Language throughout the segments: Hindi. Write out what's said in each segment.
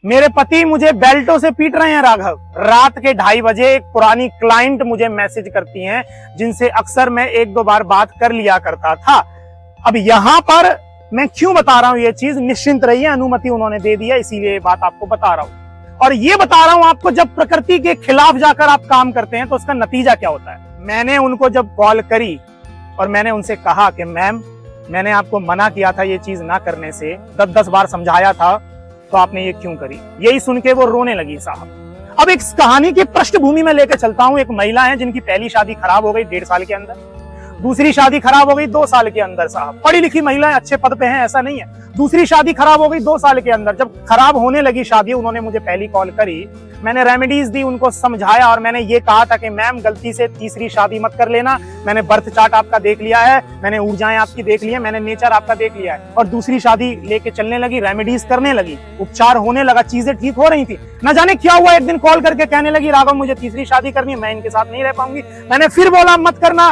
मेरे पति मुझे बेल्टों से पीट रहे हैं राघव। रात के 2:30 बजे एक पुरानी क्लाइंट मुझे मैसेज करती हैं, जिनसे अक्सर मैं 1-2 बार बात कर लिया करता था। अब यहां पर मैं क्यों बता रहा हूं ये चीज, निश्चिंत रहिए, अनुमति उन्होंने दे दिया, इसीलिए ये बात आपको बता रहा हूं। और ये बता रहा हूं आपको, जब प्रकृति के खिलाफ जाकर आप काम करते हैं तो उसका नतीजा क्या होता है। मैंने उनको जब कॉल करी और मैंने उनसे कहा कि मैम, मैंने आपको मना किया था ये चीज ना करने से, 10-10 बार समझाया था, तो आपने ये क्यों करी। यही सुन के वो रोने लगी साहब। अब एक कहानी की पृष्ठभूमि में लेकर चलता हूं। एक महिला है जिनकी पहली शादी खराब हो गई 1.5 साल के अंदर, दूसरी शादी खराब हो गई 2 साल के अंदर। साहब पढ़ी लिखी महिला है, अच्छे पद पे है, ऐसा नहीं है। दूसरी शादी खराब हो गई 2 साल के अंदर। जब खराब होने लगी शादी, उन्होंने मुझे पहली कॉल करी, मैंने रेमेडीज दी, उनको समझाया और मैंने ये कहा था कि मैम गलती से तीसरी शादी मत कर लेना। मैंने बर्थ चार्ट आपका देख लिया है, मैंने ऊर्जाएं आपकी देख ली है, मैंने नेचर आपका देख लिया है। और दूसरी शादी लेके चलने लगी, रेमेडीज करने लगी, उपचार होने लगा, चीजें ठीक हो रही थी। न जाने क्या हुआ, एक दिन कॉल करके कहने लगी राघव मुझे तीसरी शादी करनी है, मैं इनके साथ नहीं रह पाऊंगी। मैंने फिर बोला मत करना,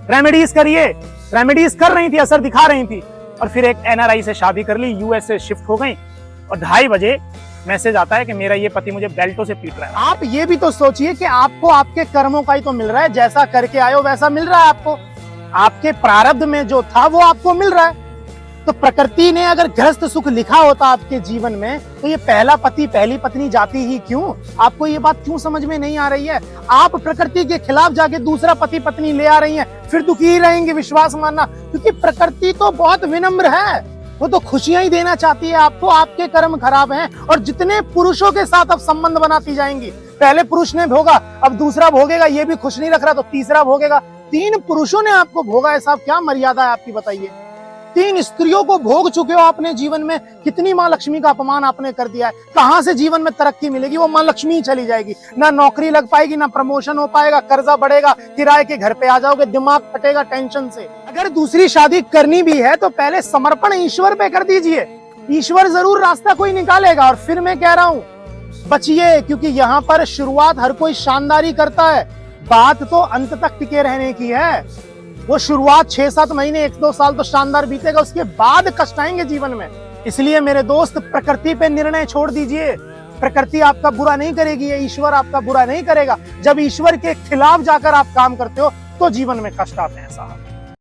रेमेडीज करिए। रेमेडीज कर रही थी, असर दिखा रही थी। और फिर एक एनआरआई से शादी कर ली, यूएस से शिफ्ट हो गई। और 2:30 बजे मैसेज आता है कि मेरा ये पति मुझे बेल्टों से पीट रहा है। आप ये भी तो सोचिए कि आपको आपके कर्मों का ही तो मिल रहा है, जैसा करके आए हो वैसा मिल रहा है आपको। आपके प्रारब्ध में जो था वो आपको मिल रहा है। तो प्रकृति ने अगर गृहस्थ सुख लिखा होता आपके जीवन में, तो ये पहला पति पहली पत्नी जाती ही क्यों। आपको ये बात क्यों समझ में नहीं आ रही है। आप प्रकृति के खिलाफ जाके दूसरा पति पत्नी ले आ रही हैं, फिर दुखी ही रहेंगे, विश्वास मानना। क्योंकि प्रकृति तो बहुत विनम्र है, वो तो खुशियां ही देना चाहती है आपको। आपके कर्म खराब हैं और जितने पुरुषों के साथ अब संबंध बनाती जाएंगी, पहले पुरुष ने भोगा, अब दूसरा भोगेगा, ये भी खुश नहीं रख रहा तो तीसरा भोगेगा। 3 पुरुषों ने आपको भोगा है साहब, क्या मर्यादा है आपकी बताइए। 3 स्त्रियों को भोग चुके हो आपने जीवन में। कितनी माँ लक्ष्मी का अपमान आपने कर दिया है। कहां से जीवन में तरक्की मिलेगी, वो माँ लक्ष्मी ही चली जाएगी। ना नौकरी लग पाएगी, ना प्रमोशन हो पाएगा, कर्जा बढ़ेगा, किराए के घर पे आ जाओगे, दिमाग फटेगा टेंशन से। अगर दूसरी शादी करनी भी है तो पहले समर्पण ईश्वर पे कर दीजिए, ईश्वर जरूर रास्ता कोई निकालेगा। और फिर मैं कह रहा हूं बचिए, क्योंकि यहाँ पर शुरुआत हर कोई शानदारी करता है, बात तो अंत तक टिके रहने की है। वो शुरुआत 6-7 महीने 1-2 साल तो शानदार बीतेगा, उसके बाद कष्ट आएंगे जीवन में। इसलिए मेरे दोस्त, प्रकृति पे निर्णय छोड़ दीजिए। प्रकृति आपका बुरा नहीं करेगी, ये ईश्वर आपका बुरा नहीं करेगा। जब ईश्वर के खिलाफ जाकर आप काम करते हो तो जीवन में कष्ट आते हैं साहब।